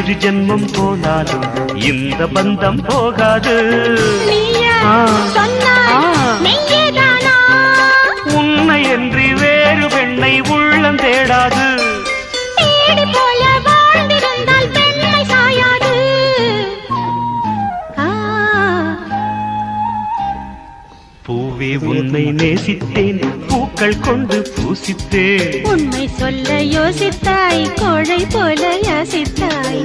ஒரு ஜென்மம் போனாலும் இந்த பந்தம் போகாது. உன்னை என்று வேறு பெண்ணை உள்ளம் தேடாது. பூவே உன்னை நேசித்தேன், பூக்கள் கொண்டு பூசித்தேன். உண்மை சொல்ல யோசித்தாய், கோழை போல யாசித்தாய்.